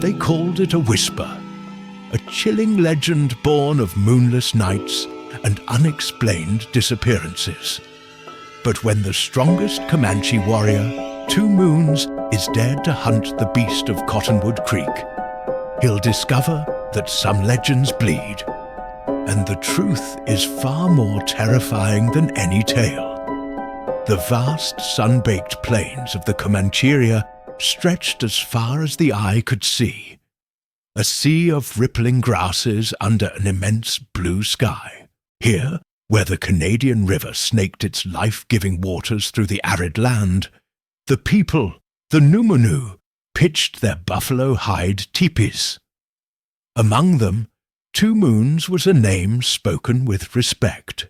They called it a whisper, a chilling legend born of moonless nights and unexplained disappearances. But when the strongest Comanche warrior, 2 Moons, is dared to hunt the beast of Cottonwood Creek, he'll discover that some legends bleed, and the truth is far more terrifying than any tale. The vast sun-baked plains of the Comancheria stretched as far as the eye could see, a sea of rippling grasses under an immense blue sky. Here, where the Canadian River snaked its life-giving waters through the arid land, the people, the Numunu, pitched their buffalo-hide teepees. Among them, 2 Moons was a name spoken with respect.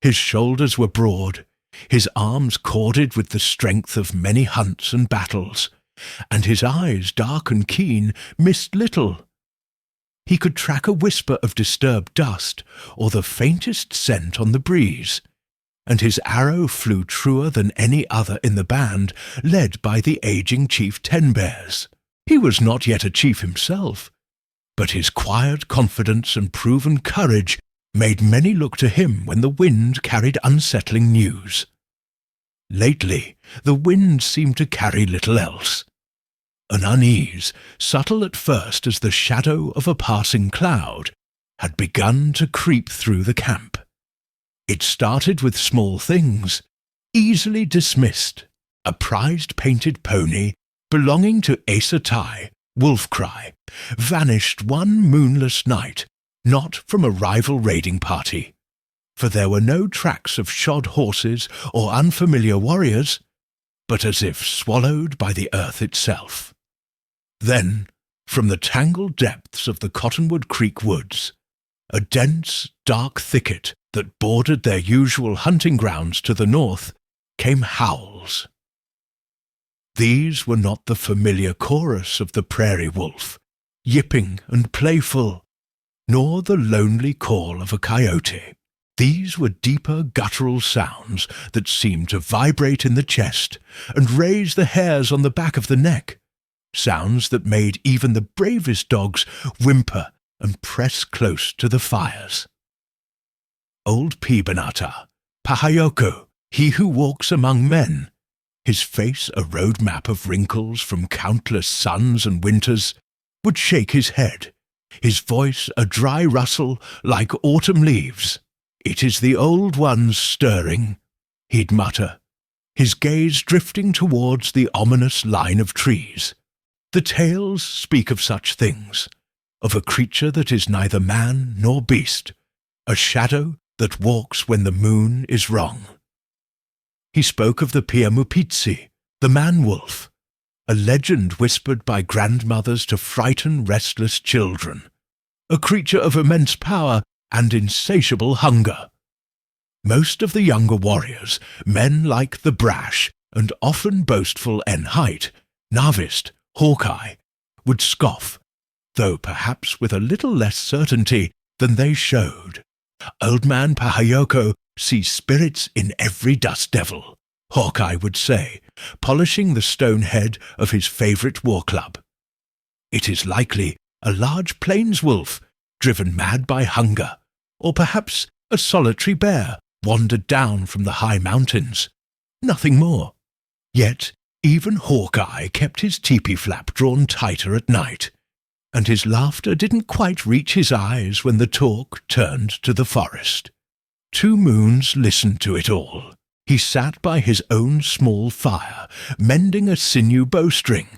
His shoulders were broad, his arms corded with the strength of many hunts and battles, and his eyes, dark and keen, missed little. He could track a whisper of disturbed dust or the faintest scent on the breeze, and his arrow flew truer than any other in the band, led by the aging Chief Ten Bears. He was not yet a chief himself, but his quiet confidence and proven courage made many look to him when the wind carried unsettling news. Lately, the wind seemed to carry little else. An unease, subtle at first as the shadow of a passing cloud, had begun to creep through the camp. It started with small things, easily dismissed. A prized painted pony belonging to Asa Tai, Wolfcry, vanished one moonless night, not from a rival raiding party, for there were no tracks of shod horses or unfamiliar warriors, but as if swallowed by the earth itself. Then, from the tangled depths of the Cottonwood Creek woods, a dense, dark thicket that bordered their usual hunting grounds to the north, came howls. These were not the familiar chorus of the prairie wolf, yipping and playful, nor the lonely call of a coyote. These were deeper guttural sounds that seemed to vibrate in the chest and raise the hairs on the back of the neck, sounds that made even the bravest dogs whimper and press close to the fires. Old Pibanata, Pahayoko, he who walks among men, his face a road map of wrinkles from countless suns and winters, would shake his head, his voice a dry rustle like autumn leaves. "It is the old ones stirring," he'd mutter, his gaze drifting towards the ominous line of trees. The tales speak of such things, of a creature that is neither man nor beast, a shadow that walks when the moon is wrong. He spoke of the Piamupitsi, the man-wolf, a legend whispered by grandmothers to frighten restless children, a creature of immense power and insatiable hunger. Most of the younger warriors, men like the brash and often boastful Enheit, Navist, Hawkeye, would scoff, though perhaps with a little less certainty than they showed. "Old man Pahayoko sees spirits in every dust devil," Hawkeye would say, polishing the stone head of his favourite war club. "It is likely a large plains wolf, driven mad by hunger, or perhaps a solitary bear wandered down from the high mountains. Nothing more." Yet even Hawkeye kept his teepee flap drawn tighter at night, and his laughter didn't quite reach his eyes when the talk turned to the forest. 2 Moons listened to it all. He sat by his own small fire, mending a sinew bowstring,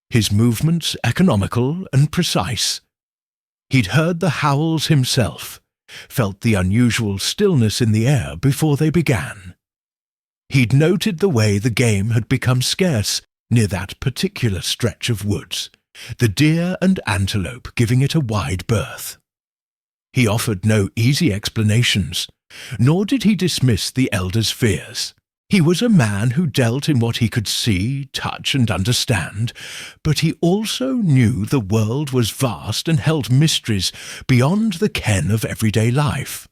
his movements economical and precise. He'd heard the howls himself, felt the unusual stillness in the air before they began. He'd noted the way the game had become scarce near that particular stretch of woods, the deer and antelope giving it a wide berth. He offered no easy explanations, nor did he dismiss the elder's fears. He was a man who dealt in what he could see, touch, and understand, but he also knew the world was vast and held mysteries beyond the ken of everyday life.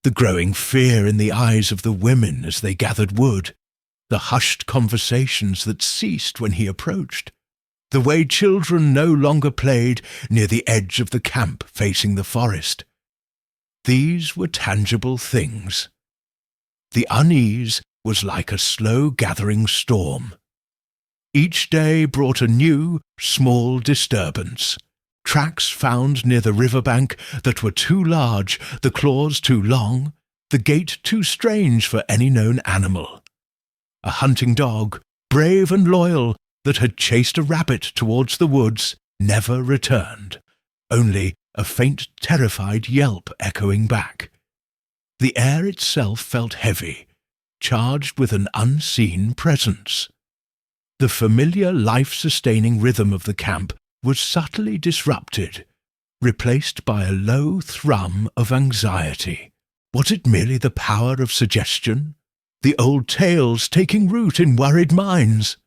The growing fear in the eyes of the women as they gathered wood, the hushed conversations that ceased when he approached, the way children no longer played near the edge of the camp facing the forest. These were tangible things. The unease was like a slow-gathering storm. Each day brought a new, small disturbance. Tracks found near the riverbank that were too large, the claws too long, the gait too strange for any known animal. A hunting dog, brave and loyal, that had chased a rabbit towards the woods, never returned, only a faint, terrified yelp echoing back. The air itself felt heavy, charged with an unseen presence. The familiar life-sustaining rhythm of the camp was subtly disrupted, replaced by a low thrum of anxiety. Was it merely the power of suggestion? The old tales taking root in worried minds?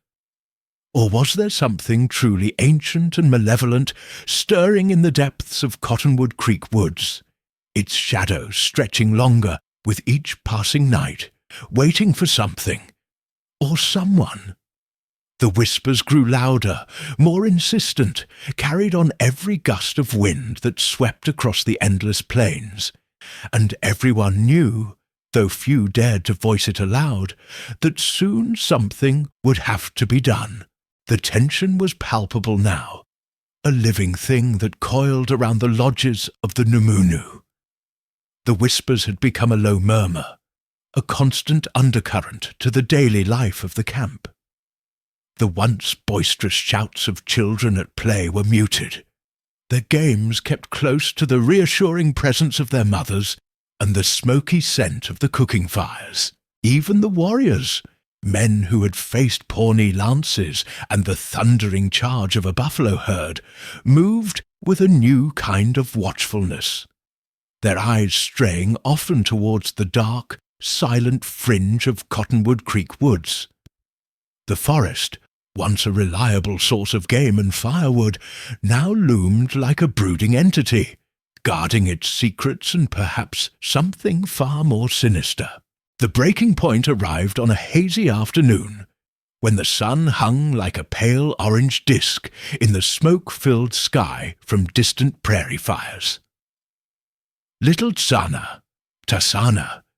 Or was there something truly ancient and malevolent stirring in the depths of Cottonwood Creek woods, its shadow stretching longer with each passing night, waiting for something, or someone? The whispers grew louder, more insistent, carried on every gust of wind that swept across the endless plains, and everyone knew, though few dared to voice it aloud, that soon something would have to be done. The tension was palpable now, a living thing that coiled around the lodges of the Numunu. The whispers had become a low murmur, a constant undercurrent to the daily life of the camp. The once boisterous shouts of children at play were muted, their games kept close to the reassuring presence of their mothers and the smoky scent of the cooking fires. Even the warriors, men who had faced Pawnee lances and the thundering charge of a buffalo herd, moved with a new kind of watchfulness, their eyes straying often towards the dark, silent fringe of Cottonwood Creek woods. The forest, once a reliable source of game and firewood, now loomed like a brooding entity, guarding its secrets and perhaps something far more sinister. The breaking point arrived on a hazy afternoon, when the sun hung like a pale orange disk in the smoke-filled sky from distant prairie fires. Little Tasana,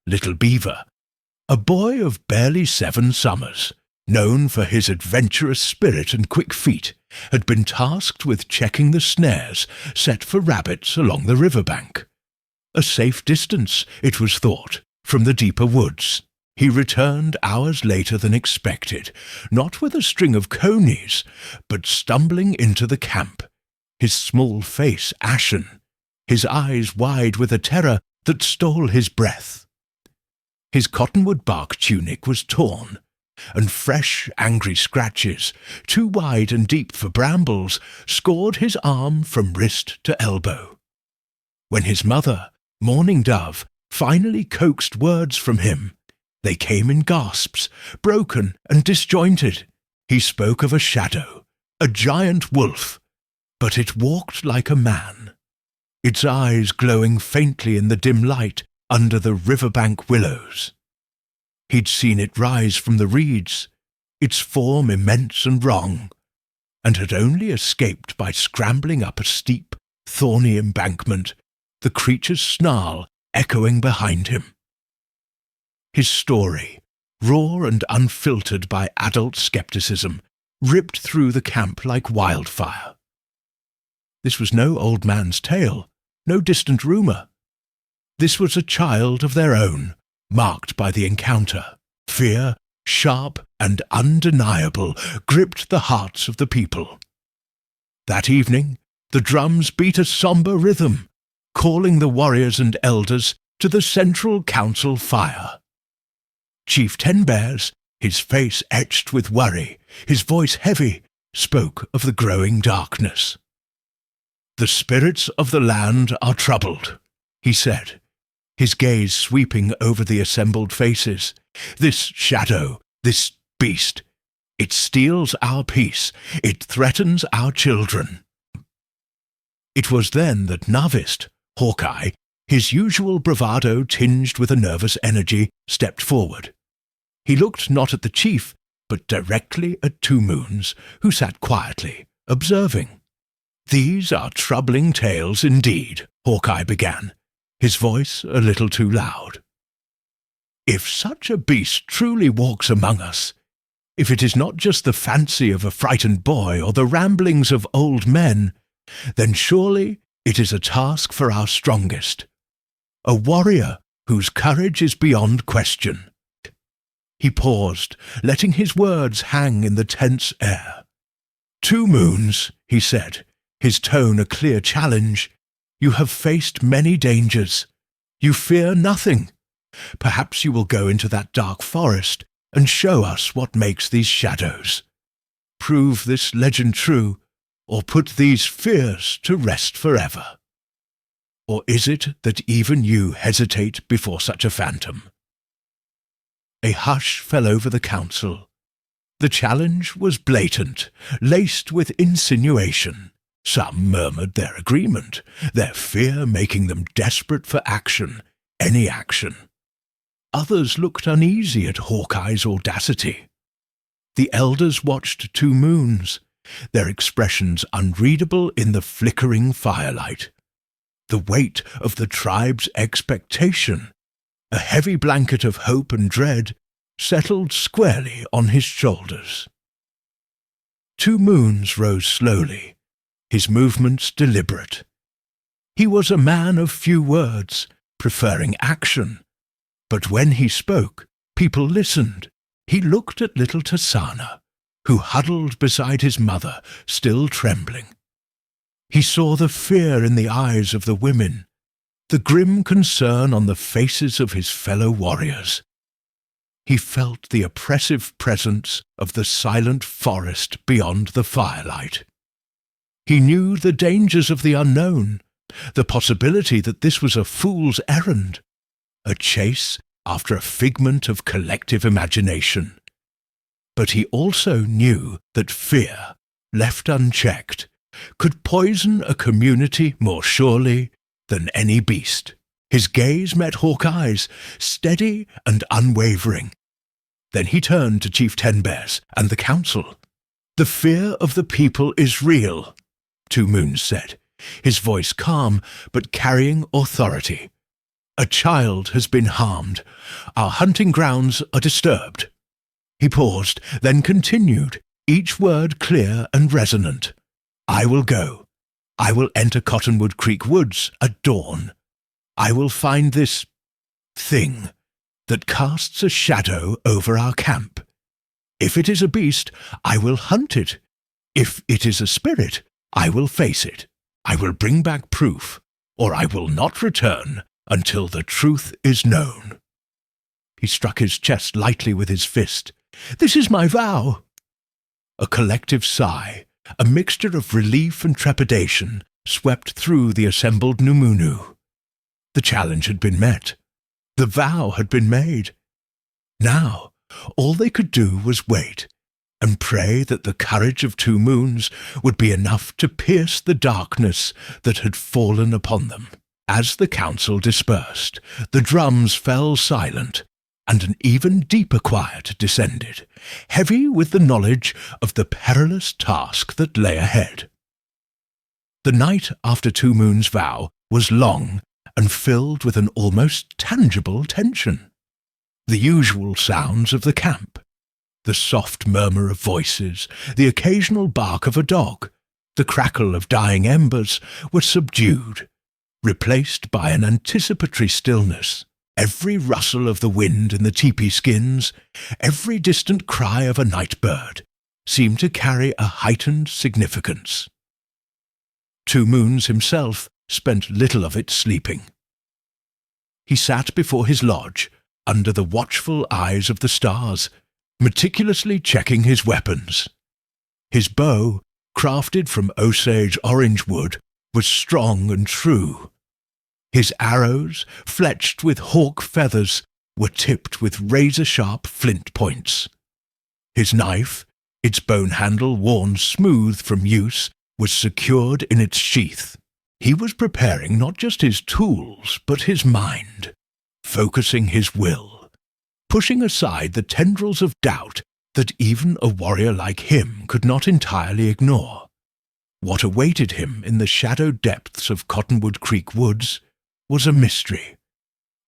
Little Beaver, a boy of barely 7 summers, known for his adventurous spirit and quick feet, had been tasked with checking the snares set for rabbits along the riverbank. A safe distance, it was thought, from the deeper woods. He returned hours later than expected, not with a string of conies, but stumbling into the camp, his small face ashen, his eyes wide with a terror that stole his breath. His cottonwood bark tunic was torn, and fresh, angry scratches, too wide and deep for brambles, scored his arm from wrist to elbow. When his mother, Mourning Dove, finally coaxed words from him, they came in gasps, broken and disjointed. He spoke of a shadow, a giant wolf, but it walked like a man, its eyes glowing faintly in the dim light under the riverbank willows. He'd seen it rise from the reeds, its form immense and wrong, and had only escaped by scrambling up a steep, thorny embankment, the creature's snarl echoing behind him. His story, raw and unfiltered by adult skepticism, ripped through the camp like wildfire. This was no old man's tale, no distant rumour. This was a child of their own, marked by the encounter. Fear, sharp and undeniable, gripped the hearts of the people. That evening, the drums beat a sombre rhythm, calling the warriors and elders to the central council fire. Chief Ten Bears, his face etched with worry, his voice heavy, spoke of the growing darkness. "The spirits of the land are troubled," he said, his gaze sweeping over the assembled faces. "This shadow, this beast, it steals our peace, it threatens our children." It was then that Navist, Hawkeye, his usual bravado tinged with a nervous energy, stepped forward. He looked not at the chief, but directly at Two Moons, who sat quietly, observing. "These are troubling tales indeed," Hawkeye began, his voice a little too loud. "If such a beast truly walks among us, if it is not just the fancy of a frightened boy or the ramblings of old men, then surely it is a task for our strongest, a warrior whose courage is beyond question." He paused, letting his words hang in the tense air. "2 moons," he said, his tone a clear challenge. "You have faced many dangers. You fear nothing. Perhaps you will go into that dark forest and show us what makes these shadows. Prove this legend true, or put these fears to rest forever. Or is it that even you hesitate before such a phantom?" A hush fell over the council. The challenge was blatant, laced with insinuation. Some murmured their agreement, their fear making them desperate for action, any action. Others looked uneasy at Hawkeye's audacity. The elders watched 2 moons, their expressions unreadable in the flickering firelight. The weight of the tribe's expectation, a heavy blanket of hope and dread, settled squarely on his shoulders. 2 moons rose slowly, his movements deliberate. He was a man of few words, preferring action. But when he spoke, people listened. He looked at little Tasana, who huddled beside his mother, still trembling. He saw the fear in the eyes of the women, the grim concern on the faces of his fellow warriors. He felt the oppressive presence of the silent forest beyond the firelight. He knew the dangers of the unknown, the possibility that this was a fool's errand, a chase after a figment of collective imagination. But he also knew that fear, left unchecked, could poison a community more surely than any beast. His gaze met Hawkeye's, steady and unwavering. Then he turned to Chief Tenbears and the council. "The fear of the people is real," 2 moons said, his voice calm but carrying authority. "A child has been harmed. Our hunting grounds are disturbed." He paused, then continued, each word clear and resonant. "I will go. I will enter Cottonwood Creek Woods at dawn. I will find this thing that casts a shadow over our camp. If it is a beast, I will hunt it. If it is a spirit, I will face it. I will bring back proof, or I will not return until the truth is known." He struck his chest lightly with his fist. "This is my vow." A collective sigh, a mixture of relief and trepidation, swept through the assembled Numunu. The challenge had been met. The vow had been made. Now, all they could do was wait, and pray that the courage of 2 moons would be enough to pierce the darkness that had fallen upon them. As the council dispersed, the drums fell silent, and an even deeper quiet descended, heavy with the knowledge of the perilous task that lay ahead. The night after 2 moons' vow was long and filled with an almost tangible tension. The usual sounds of the camp, the soft murmur of voices, the occasional bark of a dog, the crackle of dying embers, were subdued, replaced by an anticipatory stillness. Every rustle of the wind in the teepee skins, every distant cry of a night bird, seemed to carry a heightened significance. 2 moons himself spent little of it sleeping. He sat before his lodge, under the watchful eyes of the stars, meticulously checking his weapons. His bow, crafted from Osage orange wood, was strong and true. His arrows, fletched with hawk feathers, were tipped with razor-sharp flint points. His knife, its bone handle worn smooth from use, was secured in its sheath. He was preparing not just his tools, but his mind, focusing his will, pushing aside the tendrils of doubt that even a warrior like him could not entirely ignore. What awaited him in the shadowed depths of Cottonwood Creek woods was a mystery,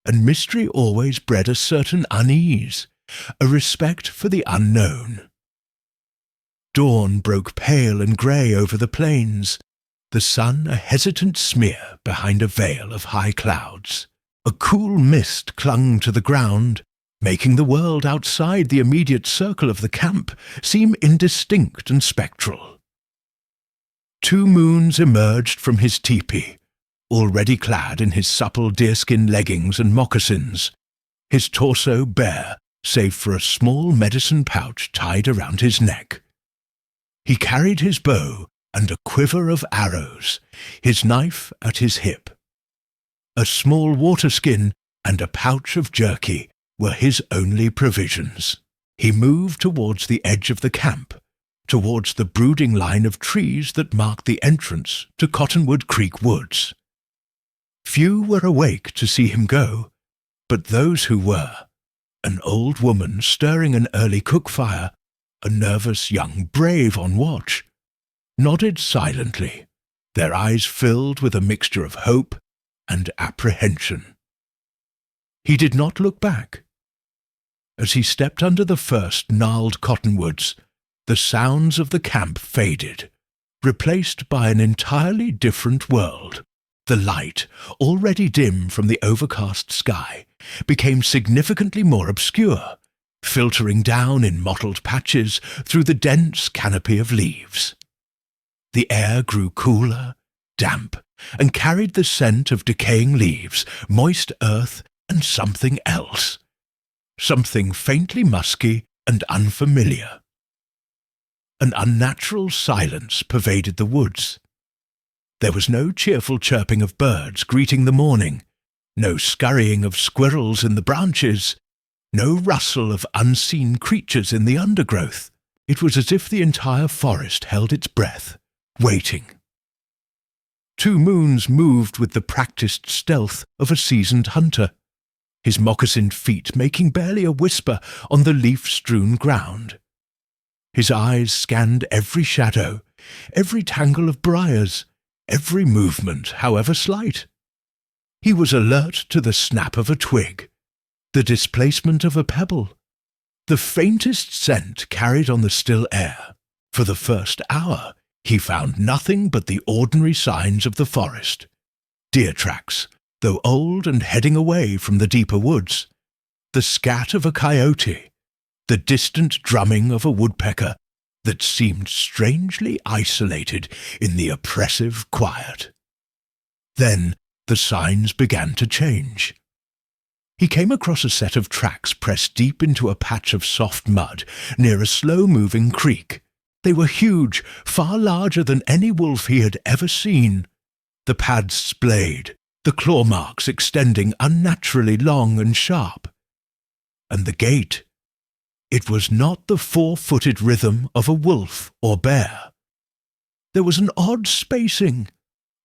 and mystery always bred a certain unease, a respect for the unknown. Dawn broke pale and grey over the plains, the sun a hesitant smear behind a veil of high clouds. A cool mist clung to the ground, making the world outside the immediate circle of the camp seem indistinct and spectral. 2 moons emerged from his tepee, already clad in his supple deerskin leggings and moccasins, his torso bare save for a small medicine pouch tied around his neck. He carried his bow and a quiver of arrows, his knife at his hip. A small waterskin and a pouch of jerky were his only provisions. He moved towards the edge of the camp, towards the brooding line of trees that marked the entrance to Cottonwood Creek woods. Few were awake to see him go, but those who were, an old woman stirring an early cook fire, a nervous young brave on watch, nodded silently, their eyes filled with a mixture of hope and apprehension. He did not look back. As he stepped under the first gnarled cottonwoods, the sounds of the camp faded, replaced by an entirely different world. The light, already dim from the overcast sky, became significantly more obscure, filtering down in mottled patches through the dense canopy of leaves. The air grew cooler, damp, and carried the scent of decaying leaves, moist earth, and something else. Something faintly musky and unfamiliar. An unnatural silence pervaded the woods. There was no cheerful chirping of birds greeting the morning, no scurrying of squirrels in the branches, no rustle of unseen creatures in the undergrowth. It was as if the entire forest held its breath, waiting. 2 moons moved with the practiced stealth of a seasoned hunter, his moccasined feet making barely a whisper on the leaf-strewn ground. His eyes scanned every shadow, every tangle of briars, every movement, however slight. He was alert to the snap of a twig, the displacement of a pebble, the faintest scent carried on the still air. For the first hour, he found nothing but the ordinary signs of the forest. Deer tracks, though old and heading away from the deeper woods, the scat of a coyote, the distant drumming of a woodpecker that seemed strangely isolated in the oppressive quiet. Then the signs began to change. He came across a set of tracks pressed deep into a patch of soft mud near a slow-moving creek. They were huge, far larger than any wolf he had ever seen. The pads splayed, the claw marks extending unnaturally long and sharp. And the gait. It was not the 4-footed rhythm of a wolf or bear. There was an odd spacing,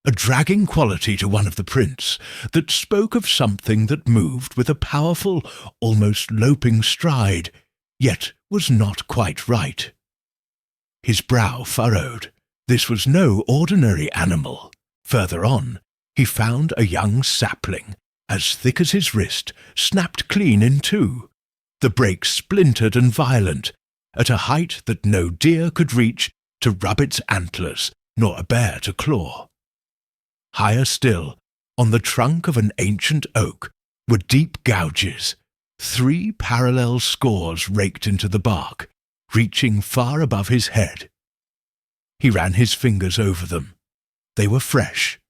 a dragging quality to one of the prints that spoke of something that moved with a powerful, almost loping stride, yet was not quite right. His brow furrowed. This was no ordinary animal. Further on, he found a young sapling, as thick as his wrist, snapped clean in 2. The break splintered and violent, at a height that no deer could reach to rub its antlers, nor a bear to claw. Higher still, on the trunk of an ancient oak, were deep gouges, 3 parallel scores raked into the bark, reaching far above his head. He ran his fingers over them. They were fresh.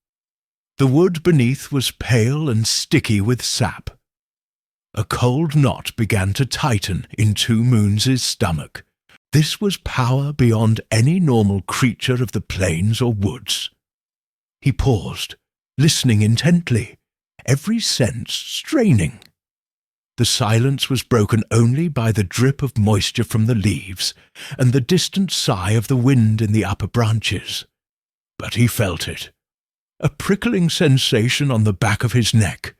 The wood beneath was pale and sticky with sap. A cold knot began to tighten in 2 Moons' stomach. This was power beyond any normal creature of the plains or woods. He paused, listening intently, every sense straining. The silence was broken only by the drip of moisture from the leaves and the distant sigh of the wind in the upper branches. But he felt it, a prickling sensation on the back of his neck,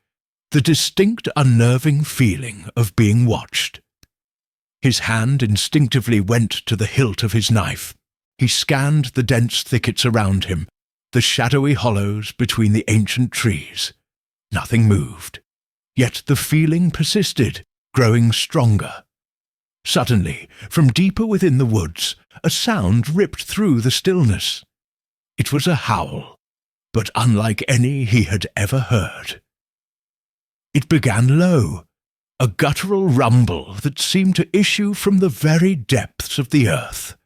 the distinct unnerving feeling of being watched. His hand instinctively went to the hilt of his knife. He scanned the dense thickets around him, the shadowy hollows between the ancient trees. Nothing moved, yet the feeling persisted, growing stronger. Suddenly, from deeper within the woods, a sound ripped through the stillness. It was a howl, but unlike any he had ever heard. It began low, a guttural rumble that seemed to issue from the very depths of the earth,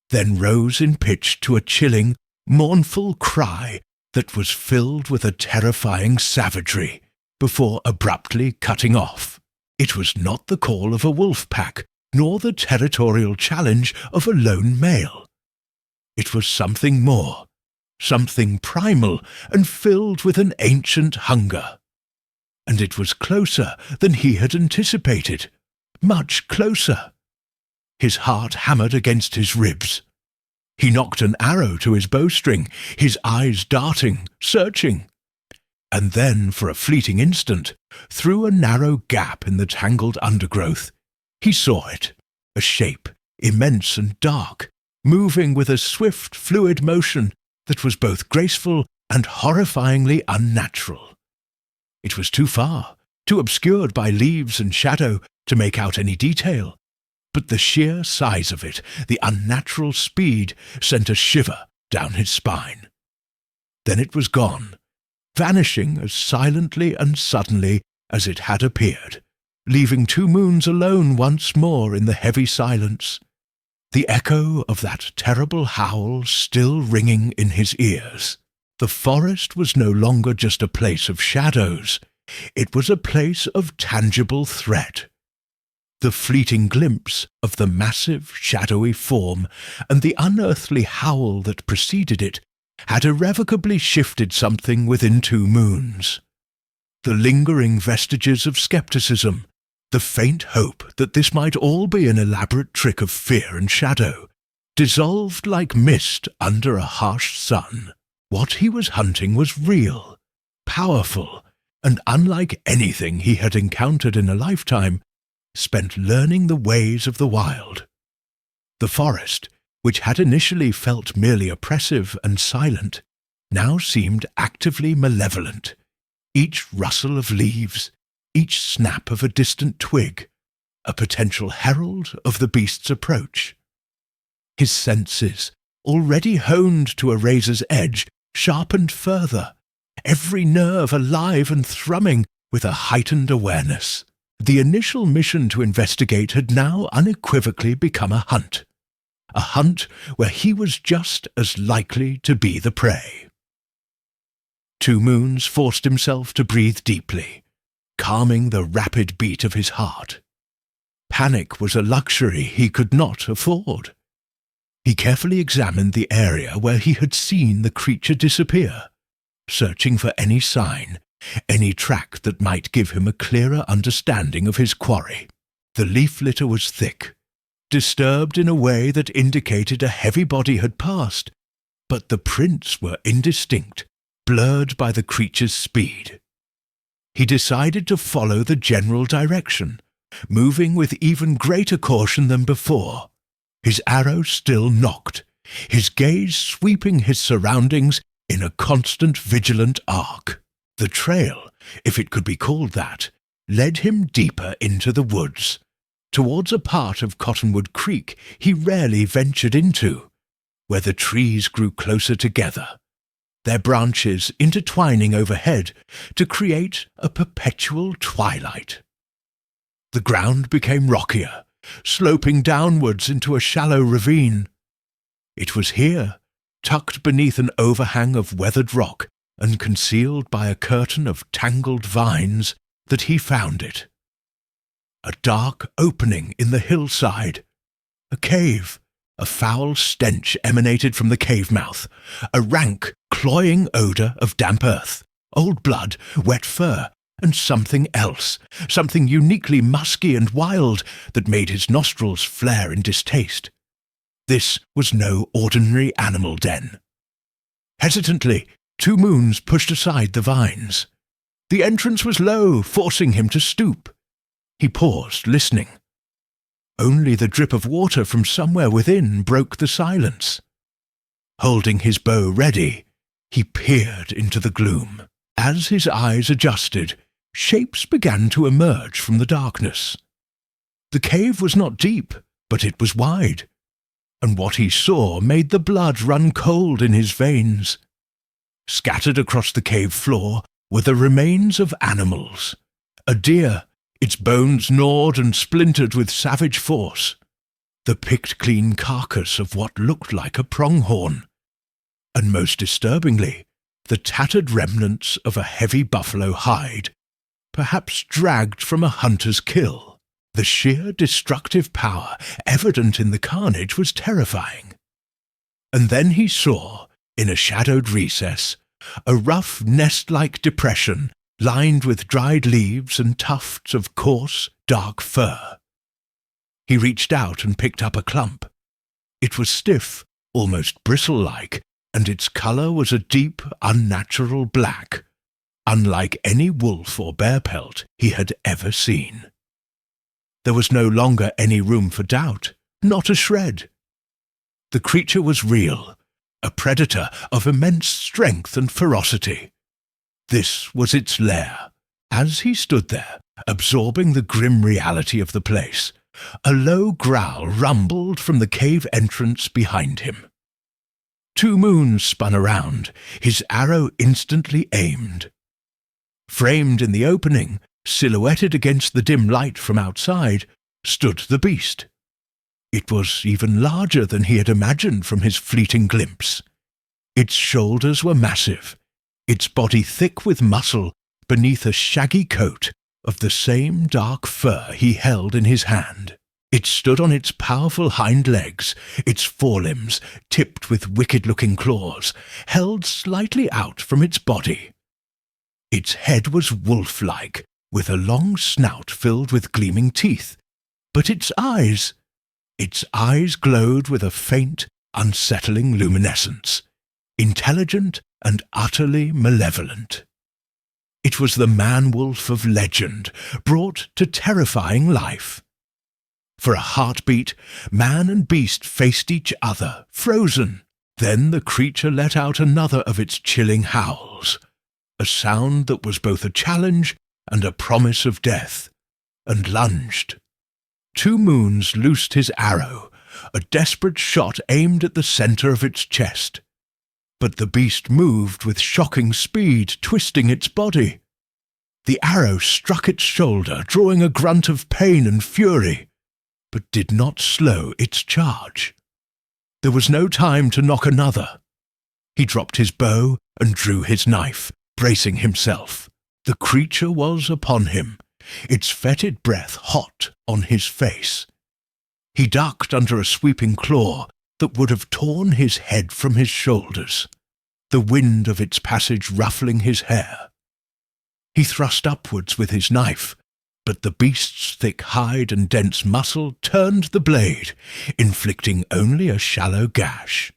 then rose in pitch to a chilling, mournful cry that was filled with a terrifying savagery, before abruptly cutting off. It was not the call of a wolf pack, nor the territorial challenge of a lone male. It was something more, something primal and filled with an ancient hunger. And it was closer than he had anticipated, much closer. His heart hammered against his ribs. He knocked an arrow to his bowstring, his eyes darting, searching. And then, for a fleeting instant, through a narrow gap in the tangled undergrowth, he saw it, a shape, immense and dark, moving with a swift, fluid motion that was both graceful and horrifyingly unnatural. It was too far, too obscured by leaves and shadow to make out any detail, but the sheer size of it, the unnatural speed, sent a shiver down his spine. Then it was gone, vanishing as silently and suddenly as it had appeared, leaving Two Moons alone once more in the heavy silence, the echo of that terrible howl still ringing in his ears. The forest was no longer just a place of shadows, it was a place of tangible threat. The fleeting glimpse of the massive, shadowy form and the unearthly howl that preceded it had irrevocably shifted something within Two Moons. The lingering vestiges of skepticism, the faint hope that this might all be an elaborate trick of fear and shadow, dissolved like mist under a harsh sun. What he was hunting was real, powerful, and unlike anything he had encountered in a lifetime, spent learning the ways of the wild. The forest, which had initially felt merely oppressive and silent, now seemed actively malevolent. Each rustle of leaves, each snap of a distant twig, a potential herald of the beast's approach. His senses, already honed to a razor's edge, sharpened further, every nerve alive and thrumming with a heightened awareness. The initial mission to investigate had now unequivocally become a hunt where he was just as likely to be the prey. Two Moons forced himself to breathe deeply, calming the rapid beat of his heart. Panic was a luxury he could not afford. He carefully examined the area where he had seen the creature disappear, searching for any sign, any track that might give him a clearer understanding of his quarry. The leaf litter was thick, disturbed in a way that indicated a heavy body had passed, but the prints were indistinct, blurred by the creature's speed. He decided to follow the general direction, moving with even greater caution than before. His arrow still nocked, his gaze sweeping his surroundings in a constant vigilant arc. The trail, if it could be called that, led him deeper into the woods, towards a part of Cottonwood Creek he rarely ventured into, where the trees grew closer together, their branches intertwining overhead to create a perpetual twilight. The ground became rockier, sloping downwards into a shallow ravine. It was here, tucked beneath an overhang of weathered rock and concealed by a curtain of tangled vines, that he found it. A dark opening in the hillside, a cave. A foul stench emanated from the cave mouth, a rank, cloying odour of damp earth, old blood, wet fur, and something else, something uniquely musky and wild that made his nostrils flare in distaste. This was no ordinary animal den. Hesitantly, Two Moons pushed aside the vines. The entrance was low, forcing him to stoop. He paused, listening. Only the drip of water from somewhere within broke the silence. Holding his bow ready, he peered into the gloom. As his eyes adjusted, shapes began to emerge from the darkness. The cave was not deep, but it was wide, and what he saw made the blood run cold in his veins. Scattered across the cave floor were the remains of animals. A deer, its bones gnawed and splintered with savage force. The picked-clean carcass of what looked like a pronghorn. And most disturbingly, the tattered remnants of a heavy buffalo hide, perhaps dragged from a hunter's kill. The sheer destructive power evident in the carnage was terrifying. And then he saw, in a shadowed recess, a rough nest-like depression lined with dried leaves and tufts of coarse, dark fur. He reached out and picked up a clump. It was stiff, almost bristle-like, and its colour was a deep, unnatural black, unlike any wolf or bear pelt he had ever seen. There was no longer any room for doubt, not a shred. The creature was real, a predator of immense strength and ferocity. This was its lair. As he stood there, absorbing the grim reality of the place, a low growl rumbled from the cave entrance behind him. Two moons spun around, his arrow instantly aimed. Framed in the opening, silhouetted against the dim light from outside, stood the beast. It was even larger than he had imagined from his fleeting glimpse. Its shoulders were massive, its body thick with muscle beneath a shaggy coat of the same dark fur he held in his hand. It stood on its powerful hind legs, its forelimbs, tipped with wicked-looking claws, held slightly out from its body. Its head was wolf-like, with a long snout filled with gleaming teeth, but its eyes glowed with a faint, unsettling luminescence, intelligent and utterly malevolent. It was the man-wolf of legend, brought to terrifying life. For a heartbeat, man and beast faced each other, frozen. Then the creature let out another of its chilling howls, a sound that was both a challenge and a promise of death, and lunged. Two moons loosed his arrow, a desperate shot aimed at the centre of its chest. But the beast moved with shocking speed, twisting its body. The arrow struck its shoulder, drawing a grunt of pain and fury, but did not slow its charge. There was no time to knock another. He dropped his bow and drew his knife, bracing himself. The creature was upon him, its fetid breath hot on his face. He ducked under a sweeping claw that would have torn his head from his shoulders, the wind of its passage ruffling his hair. He thrust upwards with his knife, but the beast's thick hide and dense muscle turned the blade, inflicting only a shallow gash.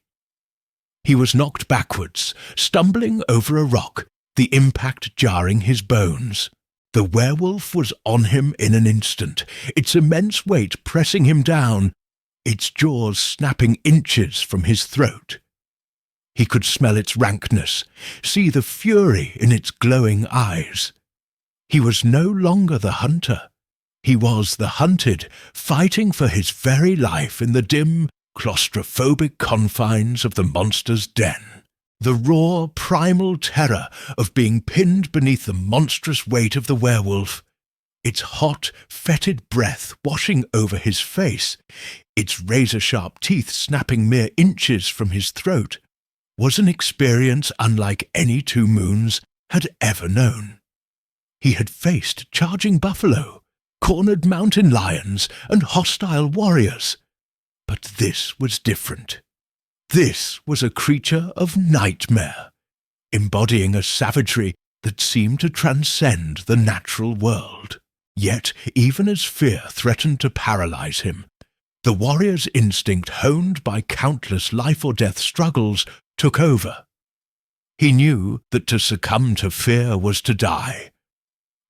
He was knocked backwards, stumbling over a rock, the impact jarring his bones. The werewolf was on him in an instant, its immense weight pressing him down, its jaws snapping inches from his throat. He could smell its rankness, see the fury in its glowing eyes. He was no longer the hunter. He was the hunted, fighting for his very life in the dim, claustrophobic confines of the monster's den. The raw, primal terror of being pinned beneath the monstrous weight of the werewolf, its hot, fetid breath washing over his face, its razor-sharp teeth snapping mere inches from his throat, was an experience unlike any two moons had ever known. He had faced charging buffalo, cornered mountain lions, and hostile warriors. But this was different. This was a creature of nightmare, embodying a savagery that seemed to transcend the natural world. Yet, even as fear threatened to paralyze him, the warrior's instinct, honed by countless life-or-death struggles, took over. He knew that to succumb to fear was to die.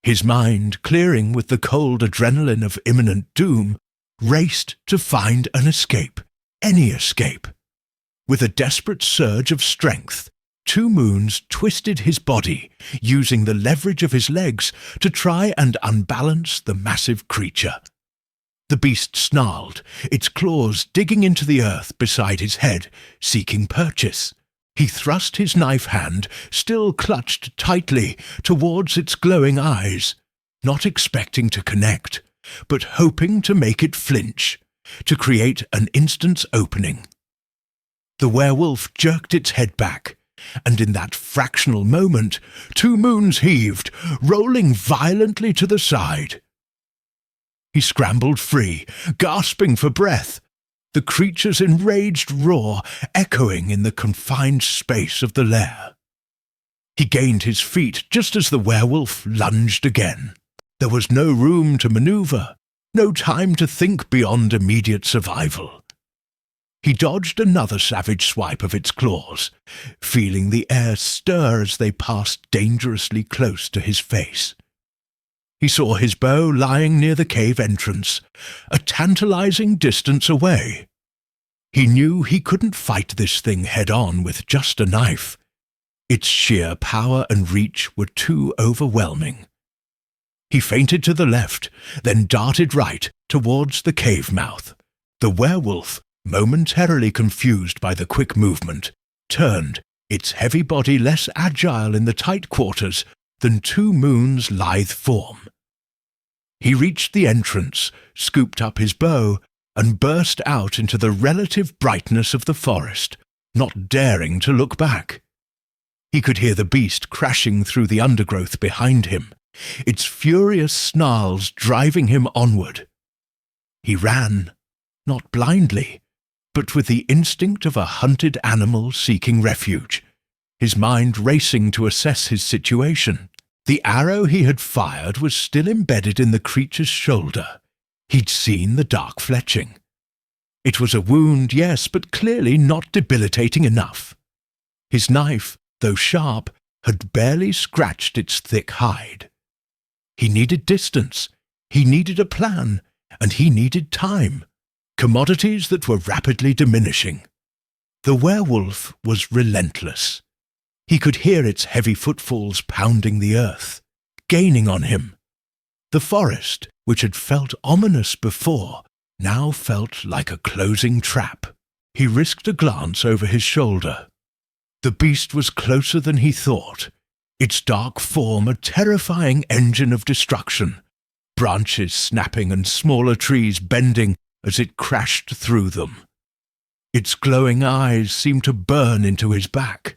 His mind, clearing with the cold adrenaline of imminent doom, raced to find an escape, any escape. With a desperate surge of strength, Two Moons twisted his body, using the leverage of his legs to try and unbalance the massive creature. The beast snarled, its claws digging into the earth beside his head, seeking purchase. He thrust his knife hand, still clutched tightly, towards its glowing eyes, not expecting to connect, but hoping to make it flinch, to create an instant's opening. The werewolf jerked its head back, and in that fractional moment, Two Moons heaved, rolling violently to the side. He scrambled free, gasping for breath, the creature's enraged roar echoing in the confined space of the lair. He gained his feet just as the werewolf lunged again. There was no room to maneuver, no time to think beyond immediate survival. He dodged another savage swipe of its claws, feeling the air stir as they passed dangerously close to his face. He saw his bow lying near the cave entrance, a tantalizing distance away. He knew he couldn't fight this thing head-on with just a knife. Its sheer power and reach were too overwhelming. He feinted to the left, then darted right towards the cave mouth. The werewolf, momentarily confused by the quick movement, turned, its heavy body less agile in the tight quarters than Two Moons' lithe form. He reached the entrance, scooped up his bow, and burst out into the relative brightness of the forest, not daring to look back. He could hear the beast crashing through the undergrowth behind him, its furious snarls driving him onward. He ran, not blindly, but with the instinct of a hunted animal seeking refuge, his mind racing to assess his situation. The arrow he had fired was still embedded in the creature's shoulder. He'd seen the dark fletching. It was a wound, yes, but clearly not debilitating enough. His knife, though sharp, had barely scratched its thick hide. He needed distance, he needed a plan, and he needed time, commodities that were rapidly diminishing. The werewolf was relentless. He could hear its heavy footfalls pounding the earth, gaining on him. The forest, which had felt ominous before, now felt like a closing trap. He risked a glance over his shoulder. The beast was closer than he thought, its dark form a terrifying engine of destruction, branches snapping and smaller trees bending as it crashed through them. Its glowing eyes seemed to burn into his back.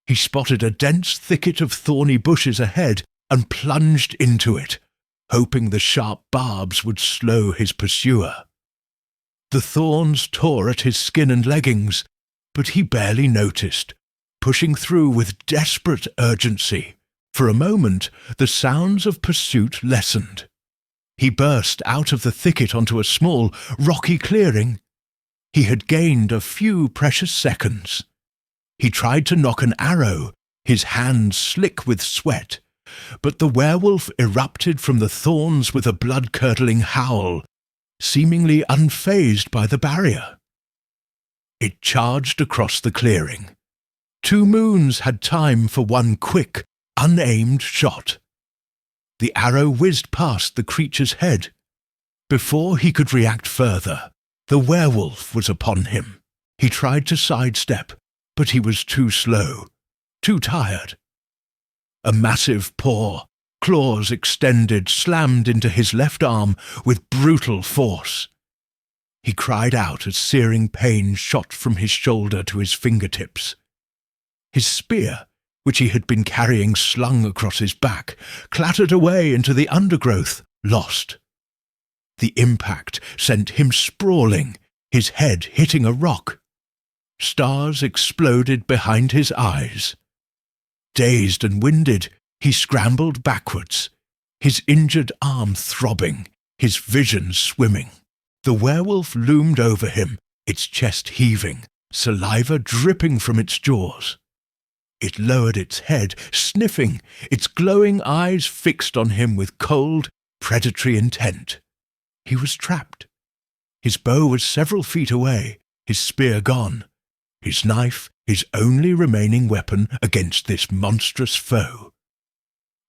He spotted a dense thicket of thorny bushes ahead and plunged into it, hoping the sharp barbs would slow his pursuer. The thorns tore at his skin and leggings, but he barely noticed, pushing through with desperate urgency. For a moment, the sounds of pursuit lessened. He burst out of the thicket onto a small, rocky clearing. He had gained a few precious seconds. He tried to nock an arrow, his hands slick with sweat, but the werewolf erupted from the thorns with a blood-curdling howl, seemingly unfazed by the barrier. It charged across the clearing. Two Moons had time for one quick, unaimed shot. The arrow whizzed past the creature's head. Before he could react further, the werewolf was upon him. He tried to sidestep, but he was too slow, too tired. A massive paw, claws extended, slammed into his left arm with brutal force. He cried out as searing pain shot from his shoulder to his fingertips. His spear, which he had been carrying slung across his back, clattered away into the undergrowth, lost. The impact sent him sprawling, his head hitting a rock. Stars exploded behind his eyes. Dazed and winded, he scrambled backwards, his injured arm throbbing, his vision swimming. The werewolf loomed over him, its chest heaving, saliva dripping from its jaws. It lowered its head, sniffing, its glowing eyes fixed on him with cold, predatory intent. He was trapped, His bow was several feet away, his spear gone, his knife his only remaining weapon against this monstrous foe.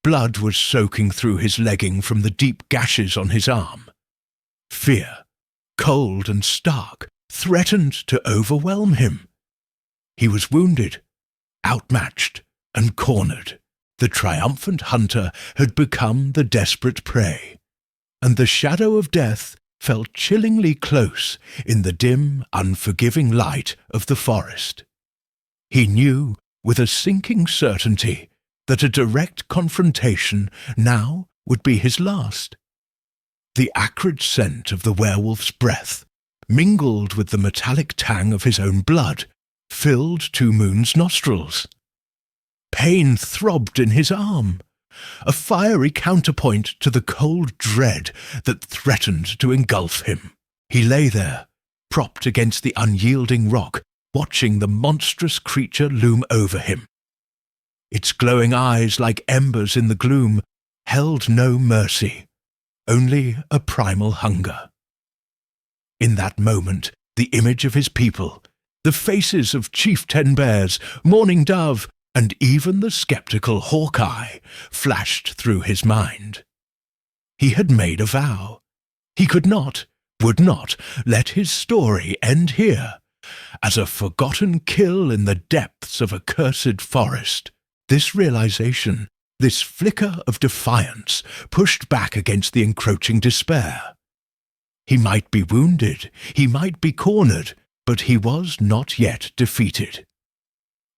Blood was soaking through his legging from the deep gashes on his arm. Fear, cold and stark, threatened to overwhelm him. He was wounded, outmatched, and cornered. The triumphant hunter had become the desperate prey, and the shadow of death fell chillingly close in the dim, unforgiving light of the forest. He knew with a sinking certainty that a direct confrontation now would be his last. The acrid scent of the werewolf's breath, mingled with the metallic tang of his own blood, filled Two Moon's nostrils. Pain throbbed in his arm, a fiery counterpoint to the cold dread that threatened to engulf him. He lay there, propped against the unyielding rock, watching the monstrous creature loom over him. Its glowing eyes, like embers in the gloom, held no mercy, only a primal hunger. In that moment, the image of his people, the faces of Chief Ten Bears, Mourning Dove, and even the skeptical Hawkeye flashed through his mind. He had made a vow. He could not, would not, let his story end here, as a forgotten kill in the depths of a cursed forest. This realization, this flicker of defiance, pushed back against the encroaching despair. He might be wounded, he might be cornered, but he was not yet defeated.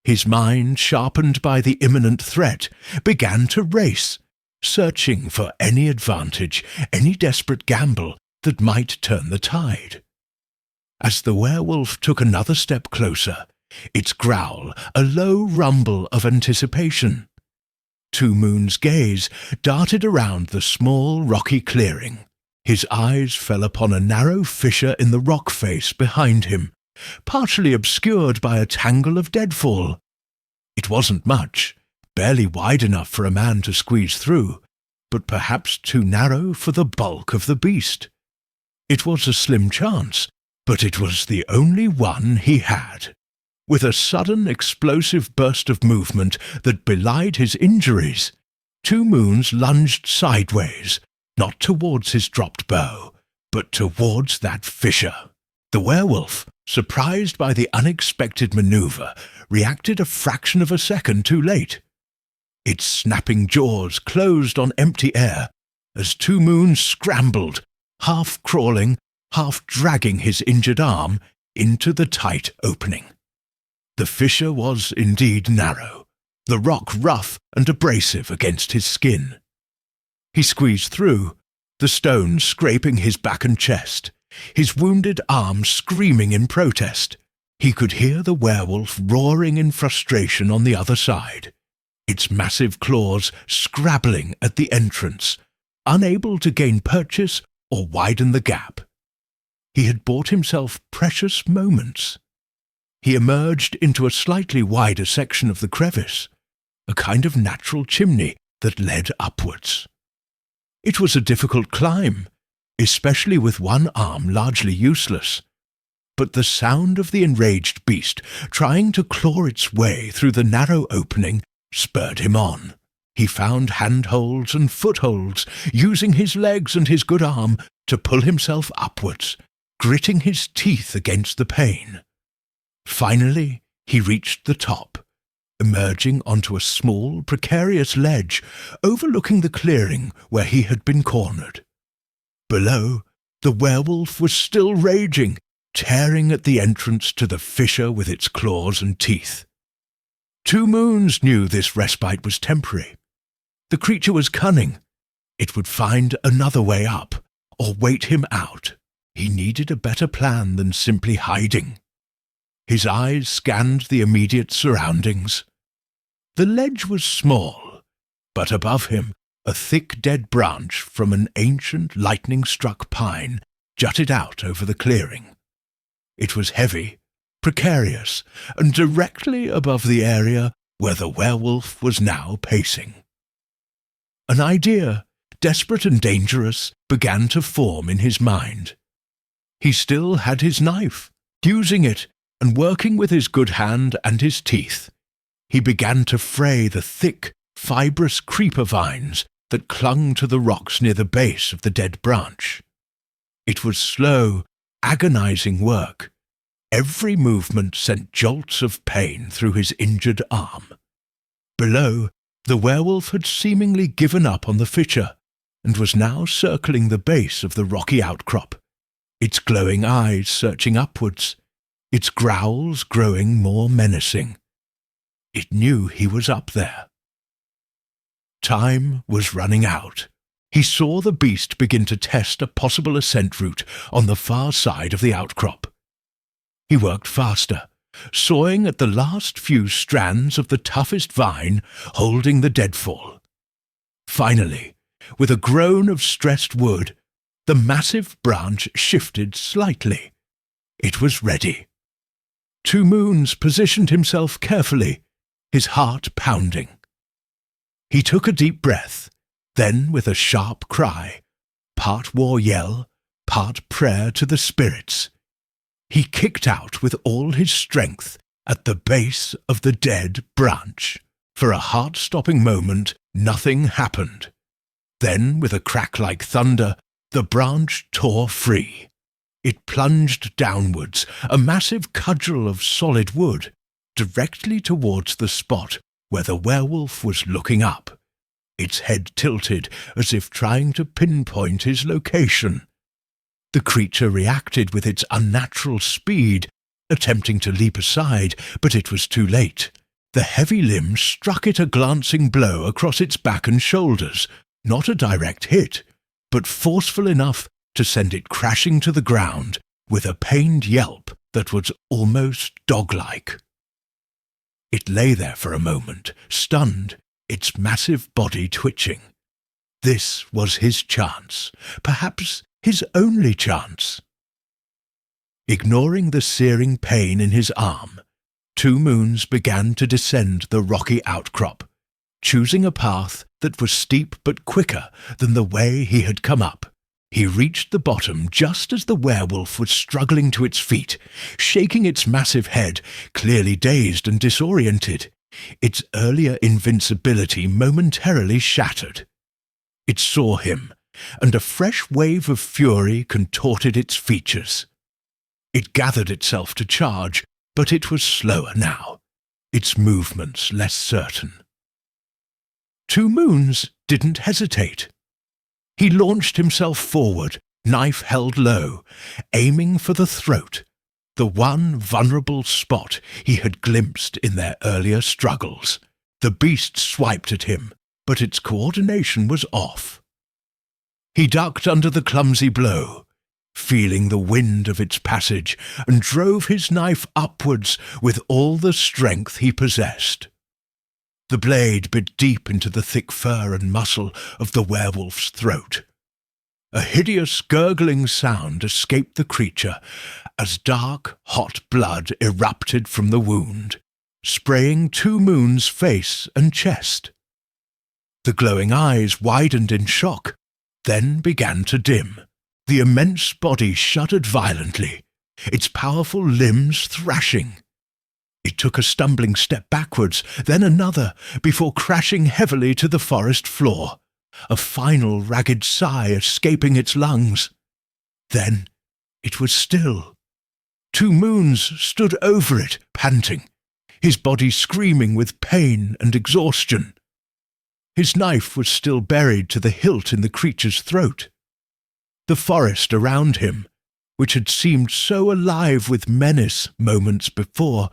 His mind, sharpened by the imminent threat, began to race, searching for any advantage, any desperate gamble that might turn the tide. As the werewolf took another step closer, its growl a low rumble of anticipation. Two Moon's gaze darted around the small rocky clearing. His eyes fell upon a narrow fissure in the rock face behind him, partially obscured by a tangle of deadfall. It wasn't much, barely wide enough for a man to squeeze through, but perhaps too narrow for the bulk of the beast. It was a slim chance, but it was the only one he had. With a sudden explosive burst of movement that belied his injuries, Two Moons lunged sideways, not towards his dropped bow, but towards that fissure. The werewolf, surprised by the unexpected maneuver, reacted a fraction of a second too late. Its snapping jaws closed on empty air as Two Moons scrambled, half crawling, half dragging his injured arm into the tight opening. The fissure was indeed narrow, the rock rough and abrasive against his skin. He squeezed through, the stone scraping his back and chest, his wounded arm screaming in protest. He could hear the werewolf roaring in frustration on the other side, its massive claws scrabbling at the entrance, unable to gain purchase or widen the gap. He had bought himself precious moments. He emerged into a slightly wider section of the crevice, a kind of natural chimney that led upwards. It was a difficult climb, especially with one arm largely useless, but the sound of the enraged beast trying to claw its way through the narrow opening spurred him on. He found handholds and footholds, using his legs and his good arm to pull himself upwards, gritting his teeth against the pain. Finally, he reached the top, emerging onto a small, precarious ledge overlooking the clearing where he had been cornered. Below, the werewolf was still raging, tearing at the entrance to the fissure with its claws and teeth. Two Moons knew this respite was temporary. The creature was cunning. It would find another way up, or wait him out. He needed a better plan than simply hiding. His eyes scanned the immediate surroundings. The ledge was small, but above him a thick dead branch from an ancient lightning-struck pine jutted out over the clearing. It was heavy, precarious, and directly above the area where the werewolf was now pacing. An idea, desperate and dangerous, began to form in his mind. He still had his knife. Using it, and working with his good hand and his teeth, he began to fray the thick, fibrous creeper vines that clung to the rocks near the base of the dead branch. It was slow, agonizing work. Every movement sent jolts of pain through his injured arm. Below, the werewolf had seemingly given up on the fisher, and was now circling the base of the rocky outcrop, its glowing eyes searching upwards, its growls growing more menacing. It knew he was up there. Time was running out. He saw the beast begin to test a possible ascent route on the far side of the outcrop. He worked faster, sawing at the last few strands of the toughest vine holding the deadfall. Finally, with a groan of stressed wood, the massive branch shifted slightly. It was ready. 2 Moons positioned himself carefully, his heart pounding. He took a deep breath, then with a sharp cry, part war yell, part prayer to the spirits, he kicked out with all his strength at the base of the dead branch. For a heart-stopping moment, nothing happened. Then, with a crack like thunder, the branch tore free. It plunged downwards, a massive cudgel of solid wood, directly towards the spot where the werewolf was looking up, its head tilted as if trying to pinpoint his location. The creature reacted with its unnatural speed, attempting to leap aside, but it was too late. The heavy limb struck it a glancing blow across its back and shoulders, not a direct hit, but forceful enough to send it crashing to the ground with a pained yelp that was almost dog-like. It lay there for a moment, stunned, its massive body twitching. This was his chance, perhaps his only chance. Ignoring the searing pain in his arm, 2 Moons began to descend the rocky outcrop, choosing a path that was steep but quicker than the way he had come up. He reached the bottom just as the werewolf was struggling to its feet, shaking its massive head, clearly dazed and disoriented, its earlier invincibility momentarily shattered. It saw him, and a fresh wave of fury contorted its features. It gathered itself to charge, but it was slower now, its movements less certain. 2 Moons didn't hesitate. He launched himself forward, knife held low, aiming for the throat, the one vulnerable spot he had glimpsed in their earlier struggles. The beast swiped at him, but its coordination was off. He ducked under the clumsy blow, feeling the wind of its passage, and drove his knife upwards with all the strength he possessed. The blade bit deep into the thick fur and muscle of the werewolf's throat. A hideous gurgling sound escaped the creature as dark, hot blood erupted from the wound, spraying 2 Moons' face and chest. The glowing eyes widened in shock, then began to dim. The immense body shuddered violently, its powerful limbs thrashing. It took a stumbling step backwards, then another, before crashing heavily to the forest floor, a final ragged sigh escaping its lungs. Then it was still. 2 Moons stood over it, panting, his body screaming with pain and exhaustion. His knife was still buried to the hilt in the creature's throat. The forest around him, which had seemed so alive with menace moments before,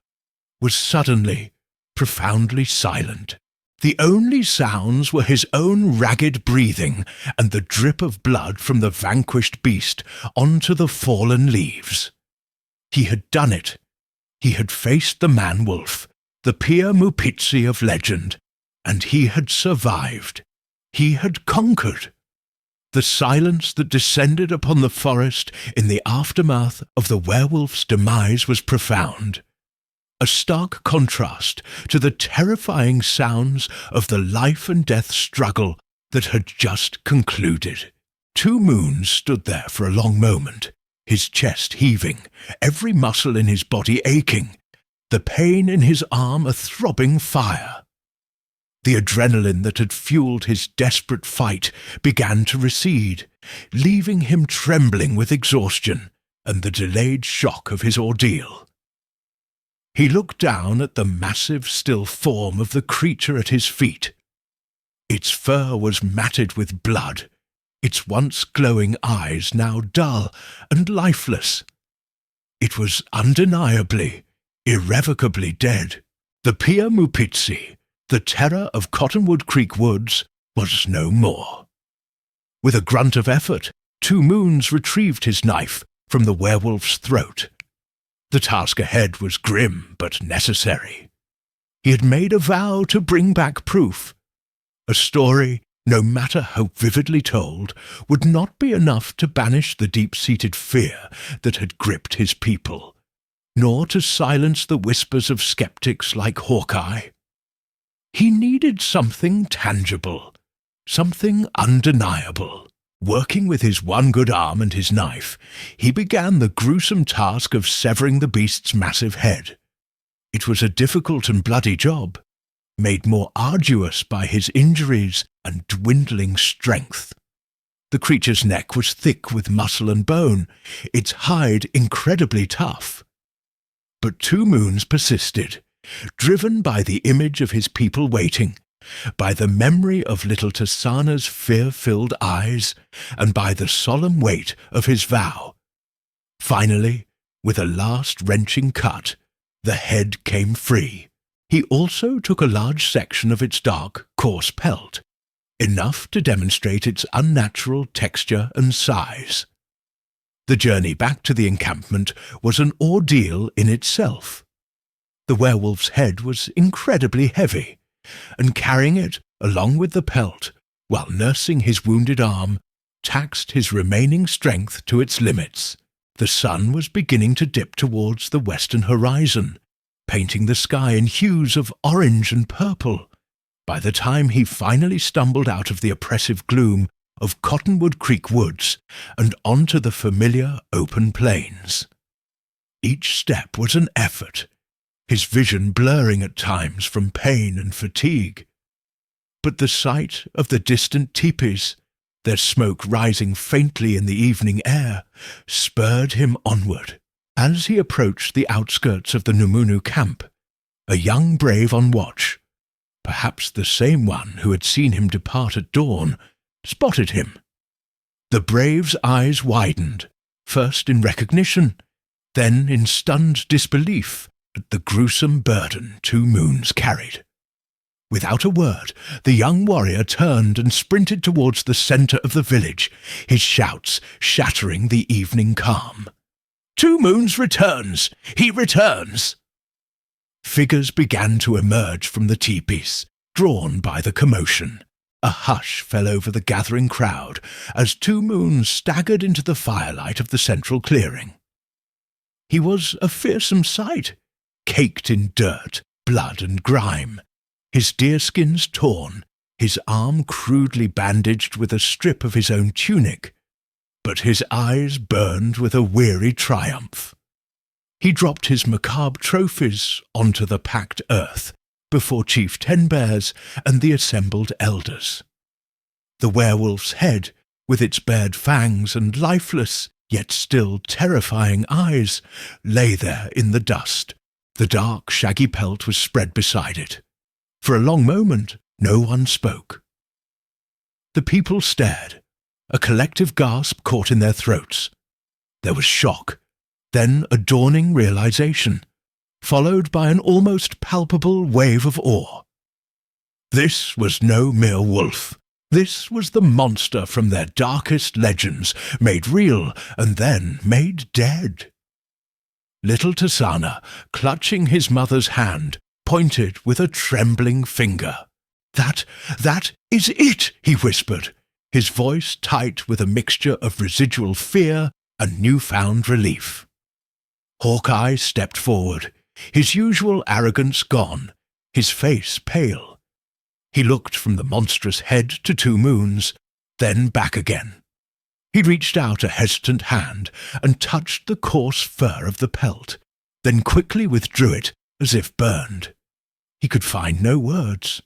was suddenly, profoundly silent. The only sounds were his own ragged breathing and the drip of blood from the vanquished beast onto the fallen leaves. He had done it. He had faced the man-wolf, the Pia Mupitsi of legend, and he had survived. He had conquered. The silence that descended upon the forest in the aftermath of the werewolf's demise was profound, a stark contrast to the terrifying sounds of the life-and-death struggle that had just concluded. 2 Moons stood there for a long moment, his chest heaving, every muscle in his body aching, the pain in his arm a throbbing fire. The adrenaline that had fueled his desperate fight began to recede, leaving him trembling with exhaustion and the delayed shock of his ordeal. He looked down at the massive, still form of the creature at his feet. Its fur was matted with blood, its once glowing eyes now dull and lifeless. It was undeniably, irrevocably dead. The Pia Mupitsi, the terror of Cottonwood Creek woods, was no more. With a grunt of effort, Two Moons retrieved his knife from the werewolf's throat. The task ahead was grim but necessary. He had made a vow to bring back proof. A story, no matter how vividly told, would not be enough to banish the deep-seated fear that had gripped his people, nor to silence the whispers of skeptics like Hawkeye. He needed something tangible, something undeniable. Working with his one good arm and his knife, he began the gruesome task of severing the beast's massive head. It was a difficult and bloody job, made more arduous by his injuries and dwindling strength. The creature's neck was thick with muscle and bone, its hide incredibly tough. But Two Moons persisted, driven by the image of his people waiting, by the memory of little Tasana's fear-filled eyes, and by the solemn weight of his vow. Finally, with a last wrenching cut, the head came free. He also took a large section of its dark, coarse pelt, enough to demonstrate its unnatural texture and size. The journey back to the encampment was an ordeal in itself. The werewolf's head was incredibly heavy, and carrying it, along with the pelt, while nursing his wounded arm, taxed his remaining strength to its limits. The sun was beginning to dip towards the western horizon, painting the sky in hues of orange and purple, by the time he finally stumbled out of the oppressive gloom of Cottonwood Creek woods and onto the familiar open plains. Each step was an effort, his vision blurring at times from pain and fatigue. But the sight of the distant teepees, their smoke rising faintly in the evening air, spurred him onward. As he approached the outskirts of the Numunu camp, a young brave on watch, perhaps the same one who had seen him depart at dawn, spotted him. The brave's eyes widened, first in recognition, then in stunned disbelief at the gruesome burden Two Moons carried. Without a word, the young warrior turned and sprinted towards the centre of the village, his shouts shattering the evening calm. "Two Moons returns! He returns!" Figures began to emerge from the teepees, drawn by the commotion. A hush fell over the gathering crowd as Two Moons staggered into the firelight of the central clearing. He was a fearsome sight, caked in dirt, blood and grime, his deerskins torn, his arm crudely bandaged with a strip of his own tunic, but his eyes burned with a weary triumph. He dropped his macabre trophies onto the packed earth before Chief Tenbears and the assembled elders. The werewolf's head, with its bared fangs and lifeless, yet still terrifying eyes, lay there in the dust. The dark, shaggy pelt was spread beside it. For a long moment, no one spoke. The people stared, a collective gasp caught in their throats. There was shock, then a dawning realization, followed by an almost palpable wave of awe. This was no mere wolf. This was the monster from their darkest legends, made real and then made dead. Little Tasana, clutching his mother's hand, pointed with a trembling finger. That is it," he whispered, his voice tight with a mixture of residual fear and newfound relief. Hawkeye stepped forward, his usual arrogance gone, his face pale. He looked from the monstrous head to Two Moons, then back again. He reached out a hesitant hand and touched the coarse fur of the pelt, then quickly withdrew it as if burned. He could find no words.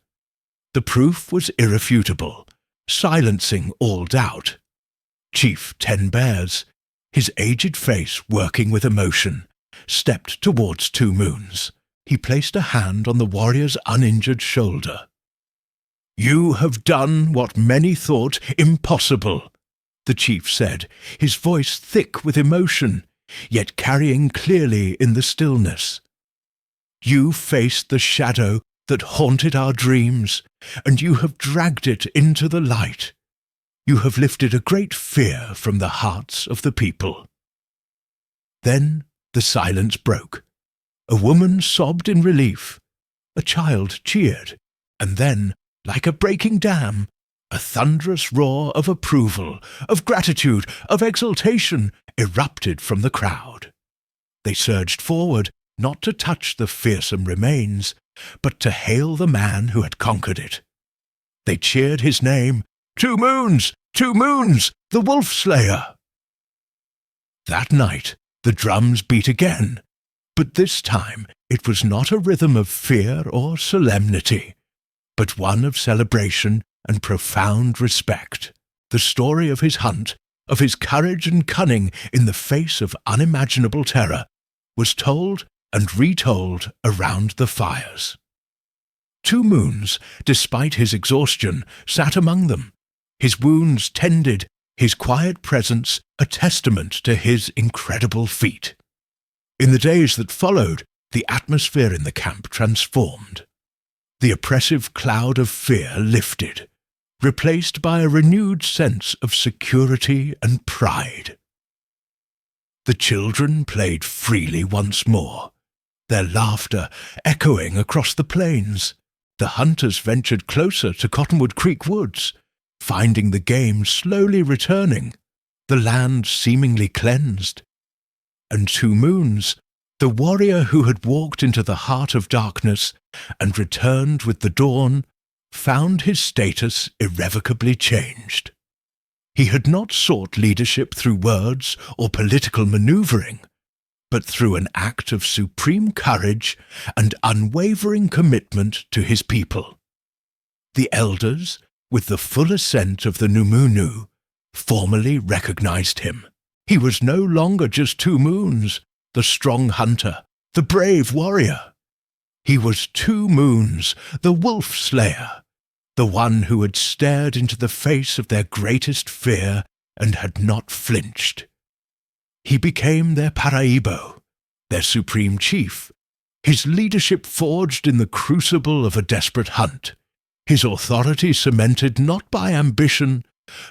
The proof was irrefutable, silencing all doubt. Chief 10 Bears, his aged face working with emotion, stepped towards 2 Moons. He placed a hand on the warrior's uninjured shoulder. "You have done what many thought impossible," the chief said, his voice thick with emotion, yet carrying clearly in the stillness. "You faced the shadow that haunted our dreams, and you have dragged it into the light. You have lifted a great fear from the hearts of the people." Then the silence broke. A woman sobbed in relief. A child cheered, and then, like a breaking dam, a thunderous roar of approval, of gratitude, of exultation erupted from the crowd. They surged forward, not to touch the fearsome remains, but to hail the man who had conquered it. They cheered his name, 2 Moons! 2 Moons! The Wolf Slayer! That night the drums beat again, but this time it was not a rhythm of fear or solemnity, but one of celebration and profound respect. The story of his hunt, of his courage and cunning in the face of unimaginable terror, was told and retold around the fires. 2 Moons, despite his exhaustion, sat among them, his wounds tended, his quiet presence a testament to his incredible feat. In the days that followed, the atmosphere in the camp transformed. The oppressive cloud of fear lifted, replaced by a renewed sense of security and pride. The children played freely once more, their laughter echoing across the plains. The hunters ventured closer to Cottonwood Creek woods, finding the game slowly returning, the land seemingly cleansed. And 2 Moons, the warrior who had walked into the heart of darkness and returned with the dawn, found his status irrevocably changed. He had not sought leadership through words or political maneuvering, but through an act of supreme courage and unwavering commitment to his people. The elders, with the full assent of the Numunu, formally recognized him. He was no longer just 2 Moons, the strong hunter, the brave warrior. He was 2 Moons, the Wolf Slayer, the one who had stared into the face of their greatest fear and had not flinched. He became their Paraibo, their supreme chief, his leadership forged in the crucible of a desperate hunt, his authority cemented not by ambition,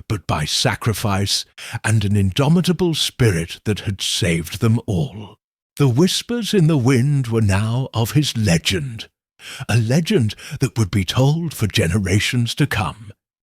but by sacrifice and an indomitable spirit that had saved them all. The whispers in the wind were now of his legend, a legend that would be told for generations to come.